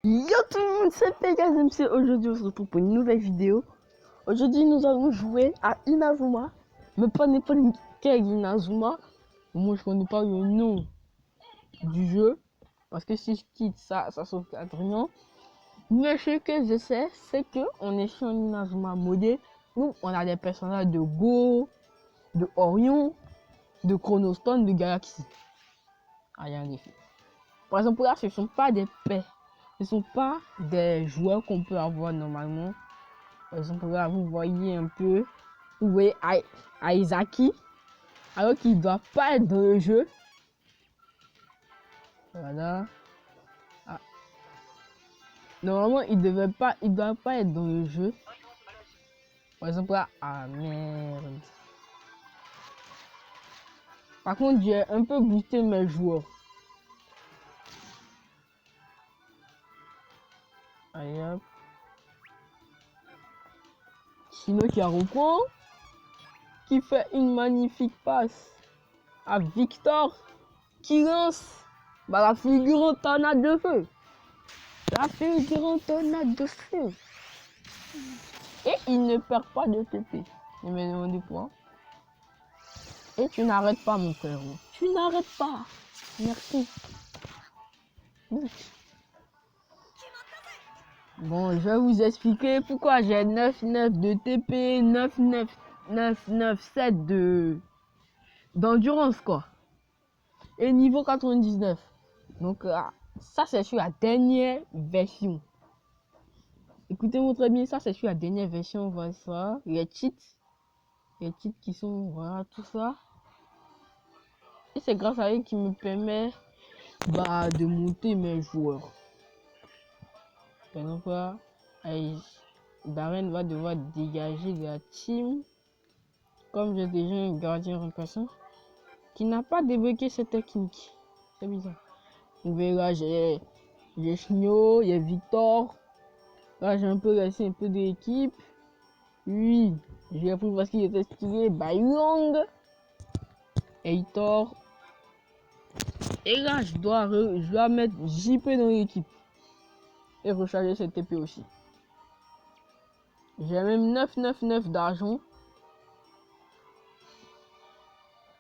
Yo tout le monde, c'est Pegas MC. Aujourd'hui on se retrouve pour une nouvelle vidéo. Aujourd'hui nous allons jouer à Inazuma. Mais pas n'importe quel Inazuma. Moi je connais pas le nom du jeu. Parce que si je quitte ça sauvegarde rien. Mais ce que je sais, c'est que on est sur un Inazuma modé. Où on a des personnages de Go, de Orion, de Chronostone, de Galaxy. Rien des filles. Par exemple là, ce ne sont pas des paix. Ce ne sont pas des joueurs qu'on peut avoir normalement. Par exemple, là, vous voyez un peu, vous voyez Aizaki, alors qu'il ne doit pas être dans le jeu. Voilà. Ah. Normalement, il doit pas être dans le jeu. Par exemple, là, ah merde. Par contre, j'ai un peu boosté mes joueurs. Allez hop. Sinon, qui a reprend, qui fait une magnifique passe à Victor, qui lance la figure en tornade de feu. La figure en tornade de feu. Et il ne perd pas de TP. Il me demande des points. Et tu n'arrêtes pas, mon frère. Tu n'arrêtes pas. Merci. Bon, je vais vous expliquer pourquoi j'ai 9-9 de TP, 9-9-9-9-7 d'endurance, quoi. Et niveau 99. Donc, ça, c'est sur la dernière version. Écoutez-moi très bien, ça, c'est sur la dernière version. Voilà ça. Les cheats qui sont, voilà, tout ça. Et c'est grâce à eux qui me permet de monter mes joueurs. Par exemple, là, Darren va devoir dégager de la team. Comme j'ai déjà un gardien remplaçant qui n'a pas débloqué cette technique. C'est bizarre. Vous verrez là, j'ai Chnio, il y a Victor. Là, j'ai un peu laissé un peu d'équipe. Oui, j'ai appris parce qu'il était stylé. Bailong. Heitor. Et là, je dois mettre JP dans l'équipe. Et recharger cette TP aussi. J'ai même 999 d'argent.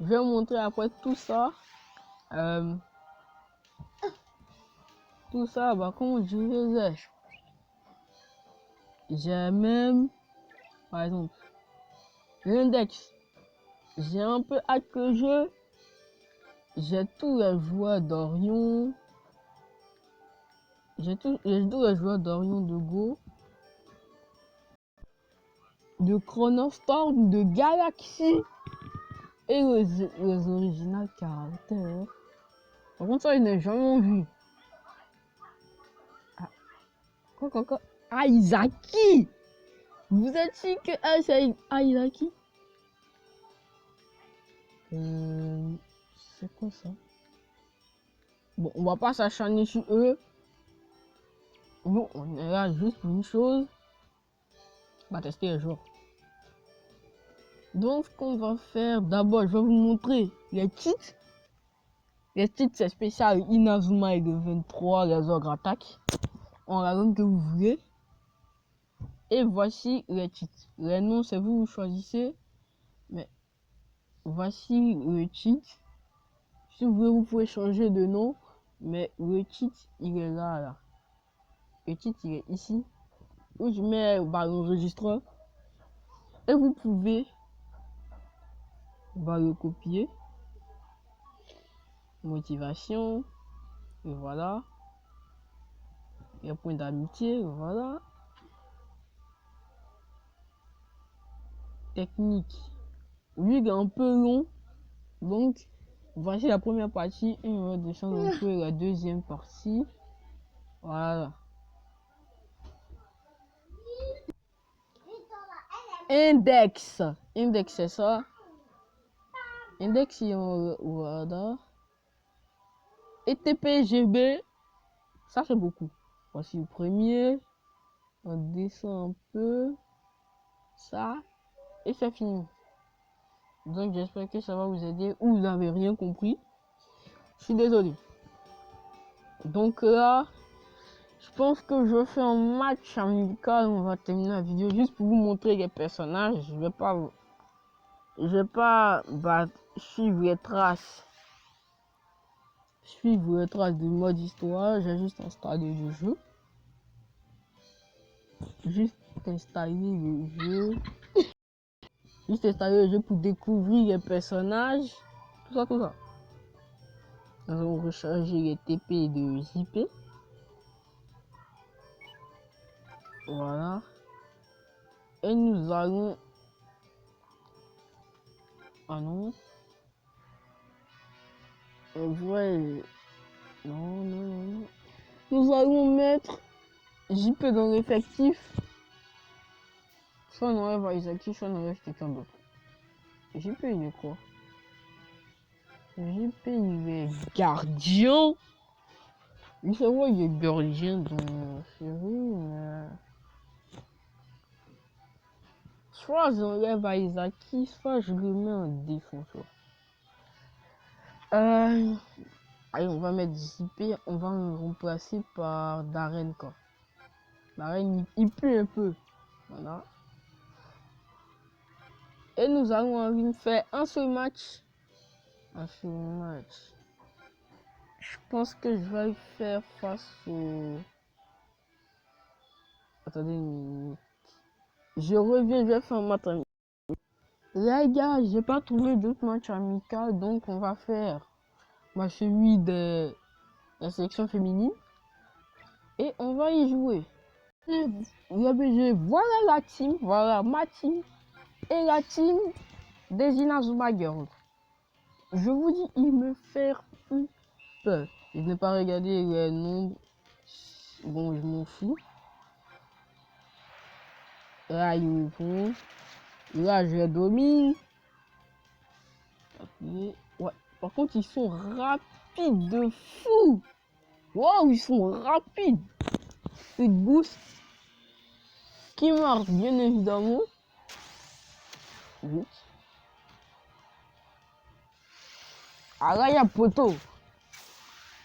Je vais vous montrer après tout ça. Tout ça, comment je faisais. J'ai même, par exemple, l'index. J'ai un peu hâte que j'ai tous les joueurs d'Orion. J'ai tous les joueurs d'Orion, de Go, de Chronostorm, de Galaxy et les original caractères. Par contre, ça, je n'ai jamais vu. Quoi? Aizaki! Vous êtes sûr que c'est Aizaki? C'est quoi ça? Bon, on va pas s'acharner sur eux. Nous, on est là juste pour une chose. On va tester les joueurs. Donc, ce qu'on va faire, d'abord, je vais vous montrer les cheats. Les cheats, c'est spécial Inazuma et de 23, les ogres attaques. En la zone que vous voulez. Et voici les cheats. Les noms, c'est vous choisissez. Mais voici le cheat. Si vous voulez, vous pouvez changer de nom. Mais le cheat, il est là. Le cheat, il est ici. Où je mets l'enregistreur. Et vous pouvez le copier. Motivation. Et voilà. Et un point d'amitié. Voilà. Technique. Lui, il est un peu long. Donc, voici la première partie. Et on va descendre un peu la deuxième partie. Voilà. Index. Index, c'est ça. Index, voilà. Et TPGB, ça c'est beaucoup. Voici le premier. On descend un peu. Ça. Et c'est fini. Donc j'espère que ça va vous aider. Ou vous n'avez rien compris. Je suis désolé. Donc là, Je pense que je fais un match amical. On va terminer la vidéo juste pour vous montrer les personnages. Je vais pas suivre les traces. Suivre les traces du mode histoire. J'ai juste installé le jeu. Juste installer le jeu pour découvrir les personnages. Tout ça. Nous allons recharger les TP de JP. Voilà. Et nous allons... Ah non. Ouais. Non. Nous allons mettre JP dans l'effectif. Soit on enlève Isaki, soit on enlève quelqu'un d'autre. JP il est quoi? JP il est gardien. Je sais pas, il est gardien dans la série, mais... Soit j'enlève Isaki, soit je le mets en défenseur. Allez, on va mettre JP, on va le remplacer par Darren quoi. Darren il pue un peu. Voilà. Et nous allons faire un seul match. Je pense que je vais le faire face au... Attendez une minute. Je reviens, je vais faire un match amical. Les gars, j'ai pas trouvé d'autres matchs amicaux, donc on va faire celui de la sélection féminine. Et on va y jouer. Voilà la team, voilà ma team. Et la team des Inazuma Girls. Je vous dis, il me fait peur. Je n'ai pas regardé les nombres. Bon, je m'en fous. Là, ils font. Là, je domine. Ouais. Par contre, ils sont rapides de fou. Wow, ils sont rapides. Une boost qui marche bien évidemment. Vite. Ah là, il y a poteau.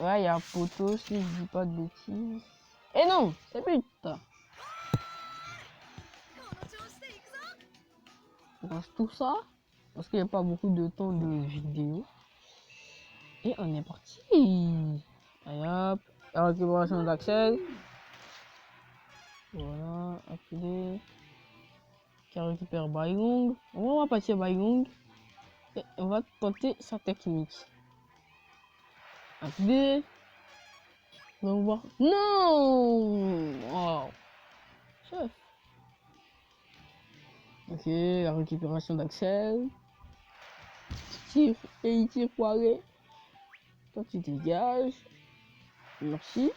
Là, il y a poteau, si je dis pas de bêtises. Et non, c'est but. On passe tout ça. Parce qu'il n'y a pas beaucoup de temps de vidéo. Et on est parti. Allez hop. La récupération d'Axel. Voilà, appelé. Qui récupère Bailong. On va passer Bailong. Et on va tenter sa technique. Appelé. On va voir. Non! Wow. Chef. Ok, la récupération d'Axel. Tire et il tire poiré. Toi tu dégages. Merci.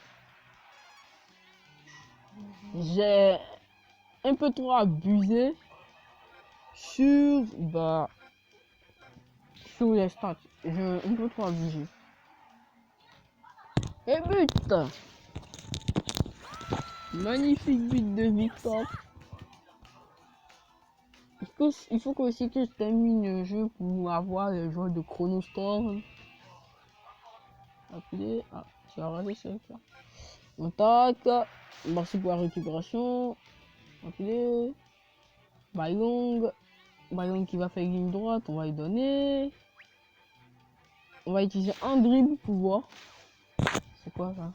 J'ai un peu trop abusé sur les stats. J'ai un peu trop abusé. Et but! Magnifique but de Victor. Il faut aussi que je termine le jeu pour avoir les joueurs de Chrono Storm. Appelé. Ah, tu as raté ça. On tac. Merci pour la récupération. Appelé. Bailong. Bailong qui va faire ligne droite. On va lui donner. On va utiliser un dribble pour voir. C'est quoi ça?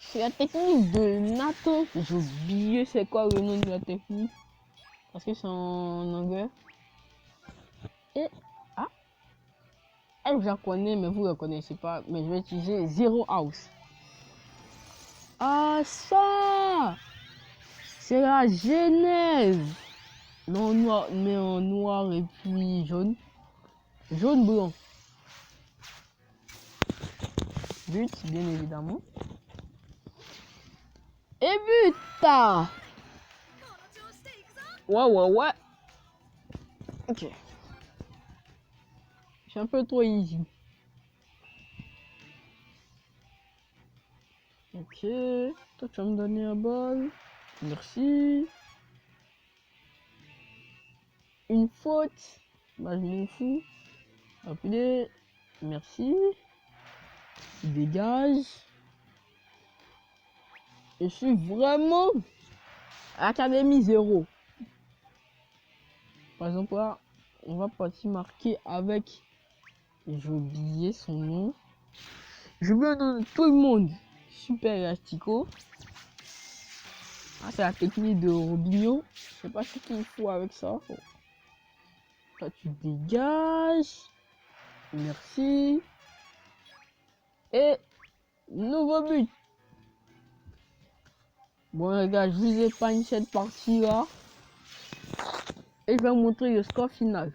C'est la technique de Nato. J'ai oublié c'est quoi le nom de la technique. Parce que c'est en anglais. Et ah, elle je la connais mais vous la connaissez pas. Mais je vais utiliser Zero House. Ah ça, c'est la genèse. Non noir, mais en noir et puis jaune. Jaune blanc. But bien évidemment. Et but. Ouais. Ok. C'est un peu trop easy. Ok. Toi tu vas me donner un ball. Merci. Une faute. Bah je m'en fous. Appelé. Merci. Dégage. Je suis vraiment Académie 0. Par exemple, là, on va partir marquer avec... J'ai oublié son nom. Je veux donner tout le monde. Super Elastico. Ah, c'est la technique de Robinho. Je sais pas ce qu'il faut avec ça. Là, tu dégages. Merci. Et nouveau but. Bon les gars, je vous épargne cette partie là. Et je vais vous montrer le score final.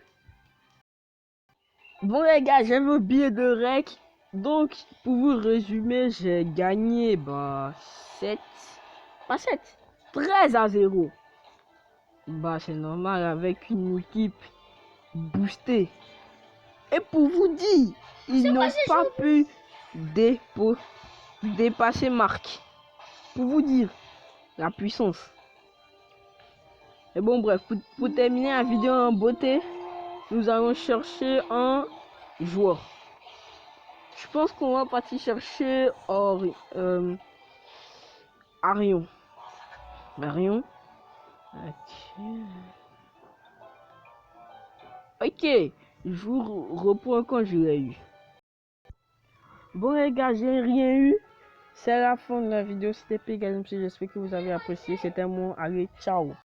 Bon les gars, j'avais oublié de rec. Donc pour vous résumer, j'ai gagné 7. Pas 7. 13-0. C'est normal avec une équipe boostée. Et pour vous dire, ils n'ont pas pu dépasser Marc. Pour vous dire la puissance. Et bon bref, pour terminer la vidéo en beauté, nous allons chercher un joueur. Je pense qu'on va partir chercher Arion. Arion. Ok, je vous reprends quand je l'ai eu. Bon les gars, j'ai rien eu. C'est la fin de la vidéo. C'était Pegasus. J'espère que vous avez apprécié. C'était moi. Allez, ciao.